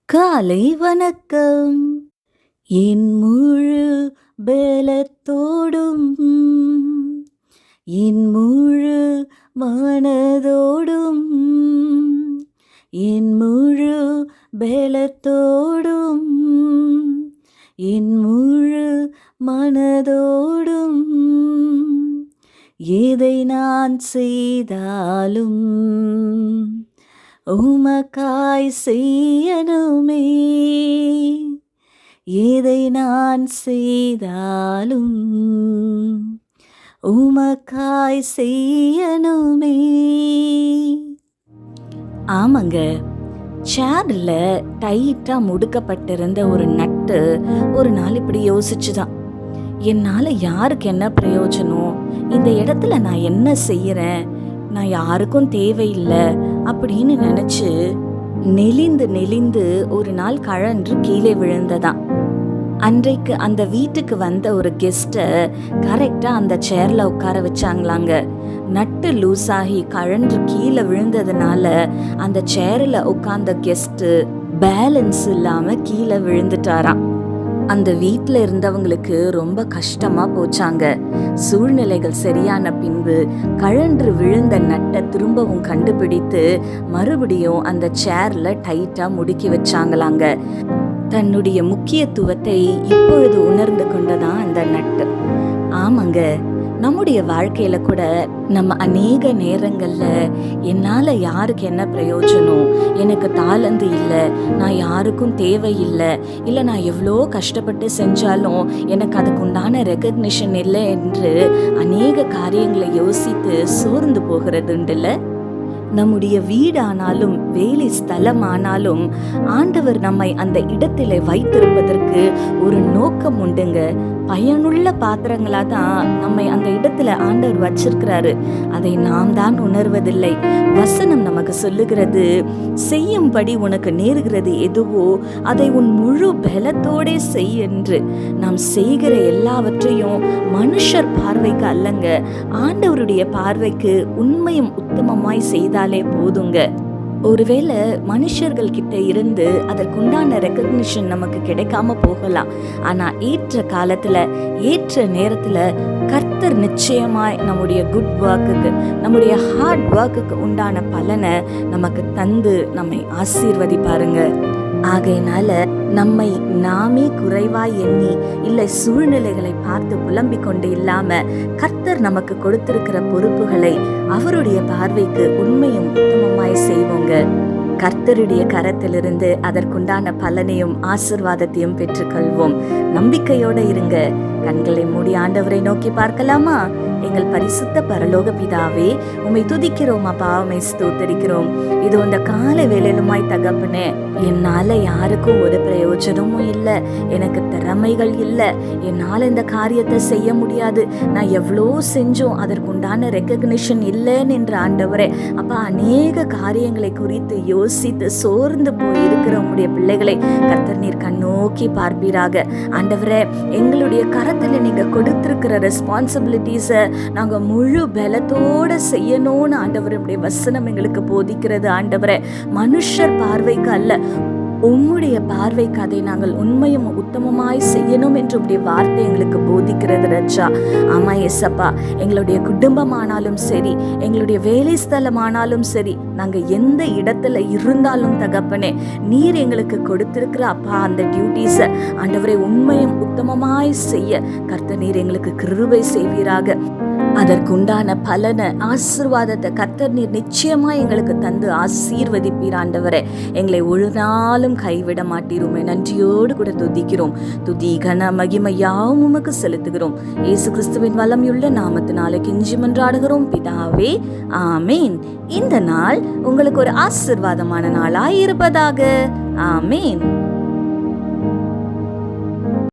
காலை வணக்கம். என் முழு பலத்தோடும் என் முழு மனதோடும் என் முழு பலத்தோடும் என் முழு மனதோடும் எதை நான் செய்தாலும் உமக்காய் செய்யணுமே. எதை நான் செய்தாலும் உமக்காய் செய்யணுமே. ஆமாங்க, சேர்ல டைட்டா முடுக்கப்பட்டிருந்த ஒரு நட்டு ஒரு நாள் இப்படி யோசிச்சுதான், என்னால் யாருக்கு என்ன பிரயோஜனம், இந்த இடத்துல நான் என்ன செய்யறேன், நான் யாருக்கும் தேவையில்லை அப்படின்னு நினைச்சு நெளிந்து நெளிந்து ஒரு நாள் கழன்று கீழே விழுந்ததாம். அன்றைக்கு அந்த வீட்டுக்கு வந்த ஒரு கெஸ்ட்டை கரெக்டா அந்த சேர்ல உட்கார வச்சாங்களாங்க. நட்டு லூஸாகி கழன்று கீழே விழுந்ததுனால அந்த சேர்ல உட்கார்ந்த கெஸ்ட் பேலன்ஸ் இல்லாம கீழே விழுந்துட்டாராம். அந்த வீட்டில் இருந்தவங்களுக்கு ரொம்ப கஷ்டமா போச்சாங்க. சூழ்நிலைகள் சரியான பின்பு கழன்று விழுந்த நட்டை திரும்பவும் கண்டுபிடித்து மறுபடியும் அந்த சேர்ல டைட்டா முடுக்கி வச்சாங்களாங்க. தன்னுடைய முக்கியத்துவத்தை இப்பொழுது உணர்ந்து கொண்டதான் அந்த நட்டு. ஆமாங்க, நம்முடைய வாழ்க்கையில கூட நம்ம அநேக நேரங்கள்ல என்னால யாருக்கு என்ன பிரயோஜனம், எனக்கு தாளந்து இல்லை, நான் யாருக்கும் தேவையில்லை, இல்லை நான் எவ்வளோ கஷ்டப்பட்டு செஞ்சாலும் எனக்கு அதுக்கு உண்டான ரெகக்னிஷன் இல்லை என்று அநேக காரியங்களை யோசித்து சோர்ந்து போகிறதுண்டுல்ல. நம்முடைய வீடானாலும் வேலை ஸ்தலமானாலும் ஆண்டவர் நம்மை அந்த இடத்திலே வைத்திருப்பதற்கு ஒரு நோக்கம் உண்டுங்க. பயனுள்ள பாத்திரங்களா தான் நம்மை அந்த இடத்துல ஆண்டவர் வச்சிருக்கிறாரு. அதை நாம் தான் உணர்வதில்லை. வசனம் நமக்கு சொல்லுகிறது, செய்யும்படி உனக்கு நேருகிறது எதுவோ அதை உன் முழு பலத்தோட செய் என்று. நாம் செய்கிற எல்லாவற்றையும் மனுஷர் பார்வைக்கு அல்லங்க, ஆண்டவருடைய பார்வைக்கு உண்மையும் உத்தமமாய் செய்தாலே போதுங்க. ஒருவேளை மனுஷர்கள் கிட்ட இருந்து அதற்குண்டான ரெகக்னிஷன் நமக்கு கிடைக்காம போகலாம். ஆனா ஏற்ற காலத்துல ஏற்ற நேரத்துல கர்த்தர் நிச்சயமாய் நம்முடைய குட் ஒர்க்குக்கு, நம்முடைய ஹார்ட் ஒர்க்குக்கு உண்டான பலனை நமக்கு தந்து நம்மை ஆசீர்வதிப்பாருங்க. ஆகையினால நம்மை நாமே குறைவாய் எண்ணி இல்லை சூழ்நிலைகளை பார்த்து புலம்பிக் கொண்டு இல்லாம கர்த்தர் நமக்கு கொடுத்திருக்கிற பொறுப்புகளை அவருடைய பார்வைக்கு உண்மையும் உத்தமமாய் செய்வோங்க. கர்த்தருடைய கரத்திலிருந்து அதற்குண்டான பலனையும் ஆசீர்வாதத்தையும் பெற்றுக்கொள்வோம். நம்பிக்கையோட இருங்க. கண்களை மூடி ஆண்டவரை நோக்கி பார்க்கலாமா? எங்கள் பரிசுத்த பரலோக பிதாவே, உம்மை துதிக்கிறோம் அப்பா, உம்மை ஸ்தோத்தரிக்கிறோம். இது இந்த காலை வேலையிலுமாய் தகப்பனே, என்னால யாருக்கும் ஒரு பிரயோஜனமும் இல்லை, எனக்கு திறமைகள் இல்லை, என்னால இந்த காரியத்தை செய்ய முடியாது, நான் எவ்வளோ செஞ்சோம் அதற்குண்டான ரெகக்னிஷன் இல்லைன்னு என்ற ஆண்டவரே அப்பா, அநேக காரியங்களை குறித்து யோசித்து சோர்ந்து போய் இருக்கிற உங்களுடைய பிள்ளைகளை கர்த்தர் நீர் கண்ணோக்கி பார்ப்பீராக. ஆண்டவரே, எங்களுடைய கரத்துல நீங்க கொடுத்திருக்கிற ரெஸ்பான்சிபிலிட்டிஸை நாங்க முழு பலத்தோட செய்யணும்னு ஆண்டவருடைய வசனம் எங்களுக்கு போதிக்கிறது. ஆண்டவரே, மனுஷர் பார்வைக்கு அல்ல, உம்முடைய பார்வைக்கு அதை நாங்கள் உண்மையும் உத்தமமாய் செய்யணும் என்று உடைய வார்த்தை எங்களுக்கு போதிக்கிறது ரஜா. ஆமா எசப்பா, எங்களுடைய குடும்பமானாலும் சரி, எங்களுடைய வேலை ஸ்தலமானாலும் சரி, நாங்க எந்த இடத்துல இருந்தாலும் தகப்பனே, நீர் எங்களுக்கு கொடுத்திருக்கிற அப்பா அந்த டியூட்டிஸை ஆண்டவரை உண்மையும் உத்தமமாய் செய்ய கர்த்தர் நீர் எங்களுக்கு கிருபை செய்வீராக. அதற்குண்டான பலனை ஆசீர்வாதத்தை கர்த்தர் நீர் நிச்சயமா எங்களுக்கு தந்து ஆசீர்வதிப்பீர். ஆண்டவரே, எங்களை ஒரு நாளும் கைவிட மாட்டீருமே. நன்றியோடு கூட துதிக்கிறோம். துதி கன மகிமை யாவும் உமக்கு செலுத்துகிறோம். இயேசு கிறிஸ்துவின் வல்லமையுள்ள நாமத்தினால கெஞ்சி மன்றாடுகிறோம் பிதாவே, ஆமேன். இந்த நாள் உங்களுக்கு ஒரு ஆசீர்வாதமான நாளாய் இருப்பதாக. ஆமேன்.